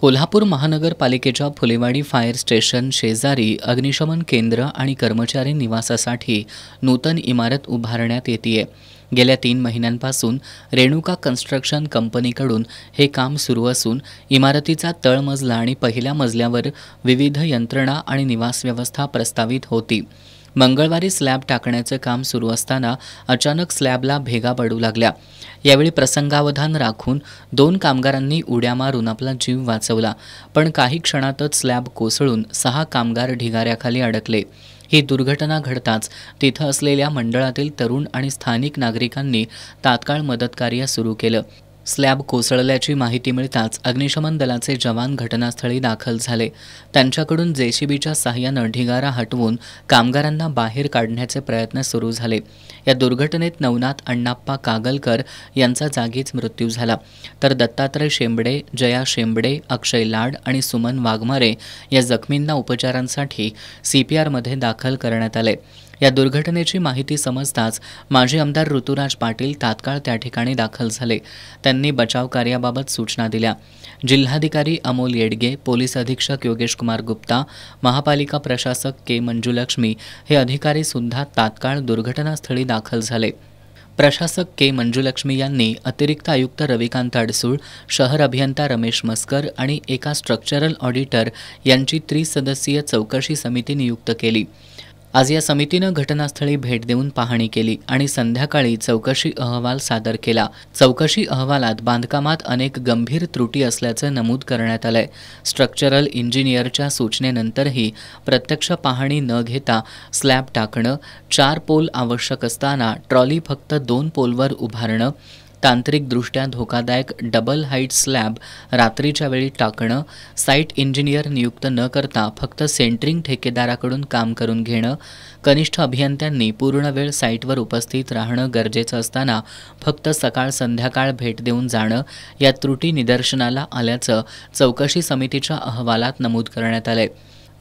कोल्हापूर महानगरपालिकेच्या Phulewadi fire station शेजारी अग्निशमन केंद्र आणि कर्मचारी निवासासाठी नूतन इमारत उभारण्यात येतेय। गेल्या 3 महिन्यांपासून रेणुका कन्स्ट्रक्शन कंपनीकडून हे काम सुरू असून इमारतीचा तळमजला आणि पहिल्या मजल्यावर विविध यंत्रणा आणि निवास व्यवस्था प्रस्तावित होती। मंगळवारी स्लॅब टाकण्याचे काम सुरू असताना अचानक स्लॅबला भेगा पडू लागल्या। यावेळी प्रसंगावधान राखून 2 कामगारांनी उड्या मारून आपला जीव वाचवला, पण काही क्षणातच स्लॅब कोसळून 6 कामगार ढिगाऱ्याखाली अडकले। ही दुर्घटना घडताच तिथं असलेल्या मंडळातील तरुण आणि स्थानिक नागरिकांनी तात्काळ मदतकार्य सुरू केलं। स्लॅब कोसळल्याची माहिती मिळताच अग्निशमन दलाचे जवान घटनास्थळी दाखल झाले। त्यांच्याकडून जेसीबीच्या सहाय्याने ढिगारा हटवून कामगारांना बाहेर काढण्याचे प्रयत्न सुरू झाले। या दुर्घटनेत नवनाथ अण्णाप्पा कागलकर यांचा जागीच मृत्यू झाला, तर दत्तात्रय शेंबडे, जया शेंबडे, अक्षय लाड आणि सुमन वाघमारे या जखमींना उपचारांसाठी CPRमध्ये दाखल करण्यात आले। या दुर्घटनेची माहिती समजताच माजी आमदार ऋतुराज पाटील तात्काळ त्या ठिकाणी दाखल झाले। त्यांनी बचाव कार्याबाबत सूचना दिल्या। जिल्हाधिकारी अमोल येडगे, पोलीस अधीक्षक योगेश कुमार गुप्ता, महापालिका प्रशासक के मंजुलक्ष्मी हे अधिकारी सुद्धा तात्काळ दुर्घटनास्थळी दाखल झाले। प्रशासक के मंजुलक्ष्मी यांनी अतिरिक्त आयुक्त रविकांत अडसूळ, शहर अभियंता रमेश मस्कर आणि एका स्ट्रक्चरल ऑडिटर यांची त्रिसदस्यीय चौकशी समिती नियुक्त केली। आज या समितीनं घटनास्थळी भेट देऊन पाहणी केली आणि संध्याकाळी चौकशी अहवाल सादर केला। चौकशी अहवालात बांधकामात अनेक गंभीर त्रुटी असल्याचं नमूद करण्यात आलंय। स्ट्रक्चरल इंजिनियरच्या सूचनेनंतरही प्रत्यक्ष पाहणी न घेता स्लॅब टाकणं, 4 पोल आवश्यक असताना ट्रॉली फक्त 2 पोलवर उभारणं, तांत्रिकदृष्ट्या धोकादायक डबल हाईट स्लॅब रात्रीच्या वेळी टाकणं, साईट इंजिनियर नियुक्त न करता फक्त सेंटरिंग ठेकेदाराकडून काम करून घेणं, कनिष्ठ अभियंत्यांनी पूर्ण वेळ साईटवर उपस्थित राहणं गरजेचं असताना फक्त सकाळ संध्याकाळ भेट देऊन जाणं या त्रुटी निदर्शनाला आल्याचं चौकशी समितीच्या अहवालात नमूद करण्यात आलंय।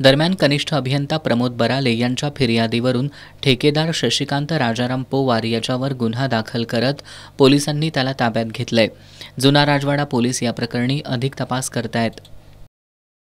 दरम्यान कनिष्ठ अभियंता प्रमोद बराले यांच्या फिर्यादीवरून ठेकेदार शशिकांत राजाराम पोवार याच्यावर गुन्हा दाखल करत पोलिसांनी त्याला ताब्यात घेतलंय। जुना राजवाडा पोलीस या प्रकरणी अधिक तपास करतायत।